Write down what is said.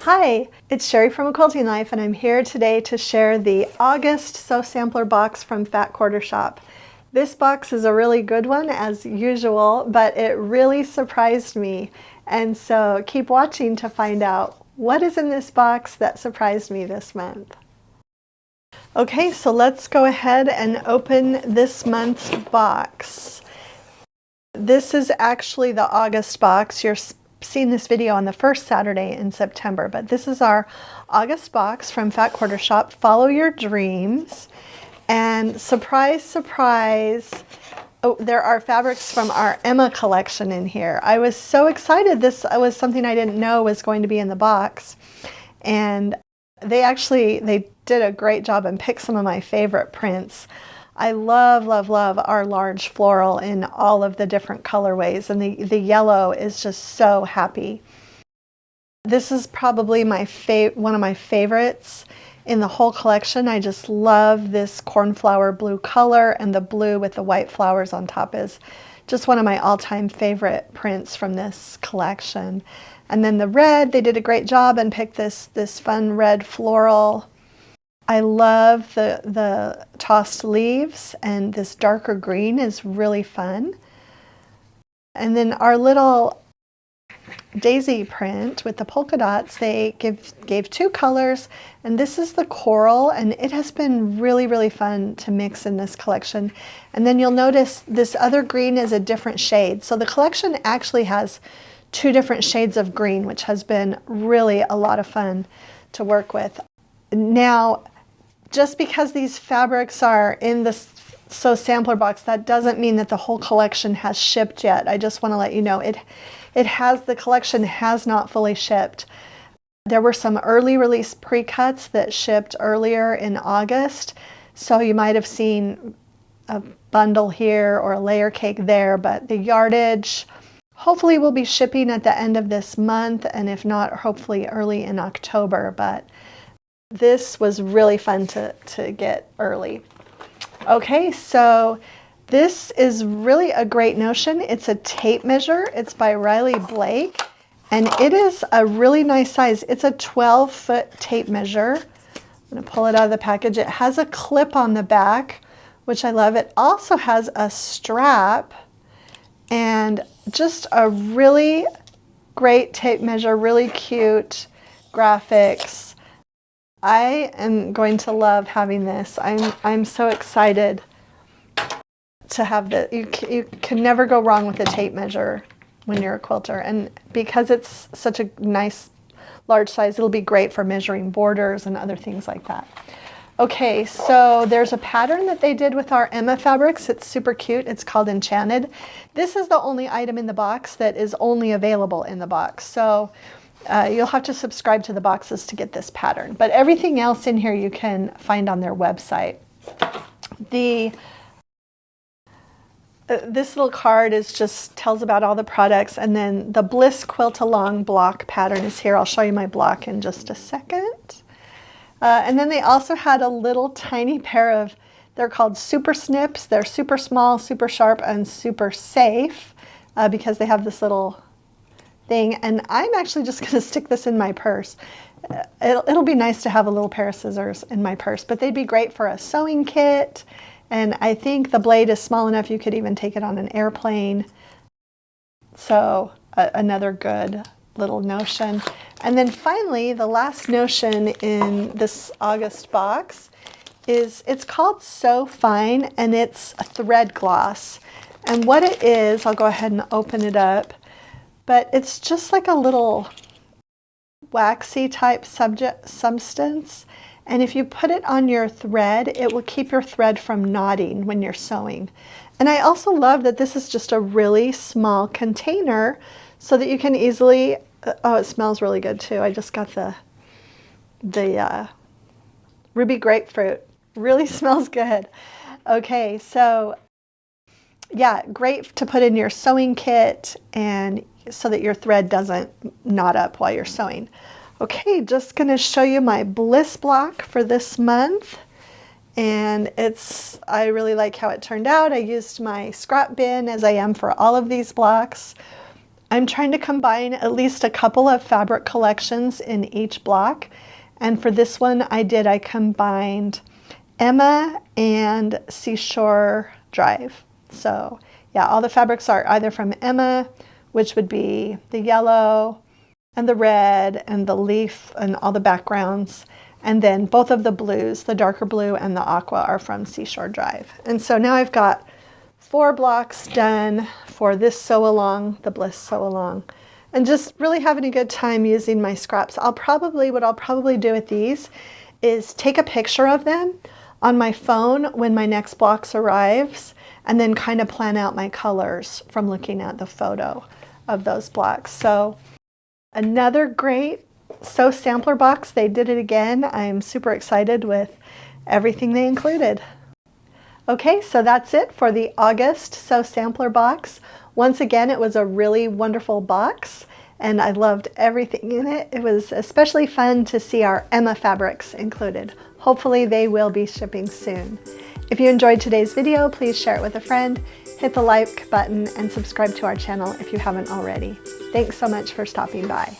Hi, it's Sherri from A Quilting Life, and I'm here today to share the August Sew Sampler box from Fat Quarter Shop. This box is a really good one as usual, but it really surprised me. And so keep watching to find out what is in this box that surprised me this month. Okay, so let's go ahead and open this month's box. This is actually the August box. You're seeing this video on the first Saturday in September, but this is our August box from Fat Quarter Shop. Follow your dreams. And surprise, surprise, oh, there are fabrics from our Emma collection in here. I was so excited. This was something I didn't know was going to be in the box. And they did a great job and picked some of my favorite prints. I love, love, love our large floral in all of the different colorways, and the yellow is just so happy. This is probably one of my favorites in the whole collection. I just love this cornflower blue color, and the blue with the white flowers on top is just one of my all-time favorite prints from this collection. And then the red, they did a great job and picked this fun red floral. I love the tossed leaves, and this darker green is really fun. And then our little daisy print with the polka dots, they gave two colors, and this is the coral, and it has been really, really fun to mix in this collection. And then you'll notice this other green is a different shade. So the collection actually has two different shades of green, which has been really a lot of fun to work with. Now, just because these fabrics are in the Sew Sampler box, that doesn't mean that the whole collection has shipped yet. I just want to let you know the collection has not fully shipped. There were some early release pre-cuts that shipped earlier in August, so you might have seen a bundle here or a layer cake there, but the yardage hopefully will be shipping at the end of this month, and if not, hopefully early in October. But this was really fun to get early. Okay, so this is really a great notion. It's a tape measure. It's by Riley Blake, and it is a really nice size. It's a 12-foot tape measure. I'm going to pull it out of the package. It has a clip on the back, which I love. It also has a strap and just a really great tape measure, really cute graphics. I am going to love having this. I'm so excited to have this. You can never go wrong with a tape measure when you're a quilter, and because it's such a nice large size, it'll be great for measuring borders and other things like that. Okay, so there's a pattern that they did with our Emma fabrics. It's super cute. It's called Enchanted. This is the only item in the box that is only available in the box. So you'll have to subscribe to the boxes to get this pattern, but everything else in here you can find on their website. This little card tells about all the products, and then the Bliss Quilt Along block pattern is here. I'll show you my block in just a second. And then they also had a little tiny pair of, they're called Super Snips. They're super small, super sharp, and super safe because they have this little thing, and I'm actually just going to stick this in my purse. It'll be nice to have a little pair of scissors in my purse, but they'd be great for a sewing kit, and I think the blade is small enough you could even take it on an airplane. So another good little notion. And then finally, the last notion in this August box it's called So Fine, and it's a thread gloss. And what it is, I'll go ahead and open it up. But it's just like a little waxy type substance, and if you put it on your thread, it will keep your thread from knotting when you're sewing. And I also love that this is just a really small container so that you can easily, oh, it smells really good too. I just got the ruby grapefruit. Really smells good. Okay, so yeah, great to put in your sewing kit and so that your thread doesn't knot up while you're sewing. Okay, just going to show you my Bliss block for this month. And I really like how it turned out. I used my scrap bin as I am for all of these blocks. I'm trying to combine at least a couple of fabric collections in each block. And for this one I combined Emma and Seashore Drive. So yeah, all the fabrics are either from Emma, which would be the yellow and the red and the leaf and all the backgrounds. And then both of the blues, the darker blue and the aqua, are from Seashore Drive. And so now I've got 4 blocks done for this sew along, the Bliss Sew Along, and just really having a good time using my scraps. What I'll probably do with these is take a picture of them on my phone when my next blocks arrives, and then kind of plan out my colors from looking at the photo of those blocks. So another great Sew Sampler box. They did it again. I'm super excited with everything they included. Okay, so that's it for the August Sew Sampler box. Once again, it was a really wonderful box, and I loved everything in it. It was especially fun to see our Emma fabrics included. Hopefully they will be shipping soon. If you enjoyed today's video, please share it with a friend, hit the like button, and subscribe to our channel if you haven't already. Thanks so much for stopping by.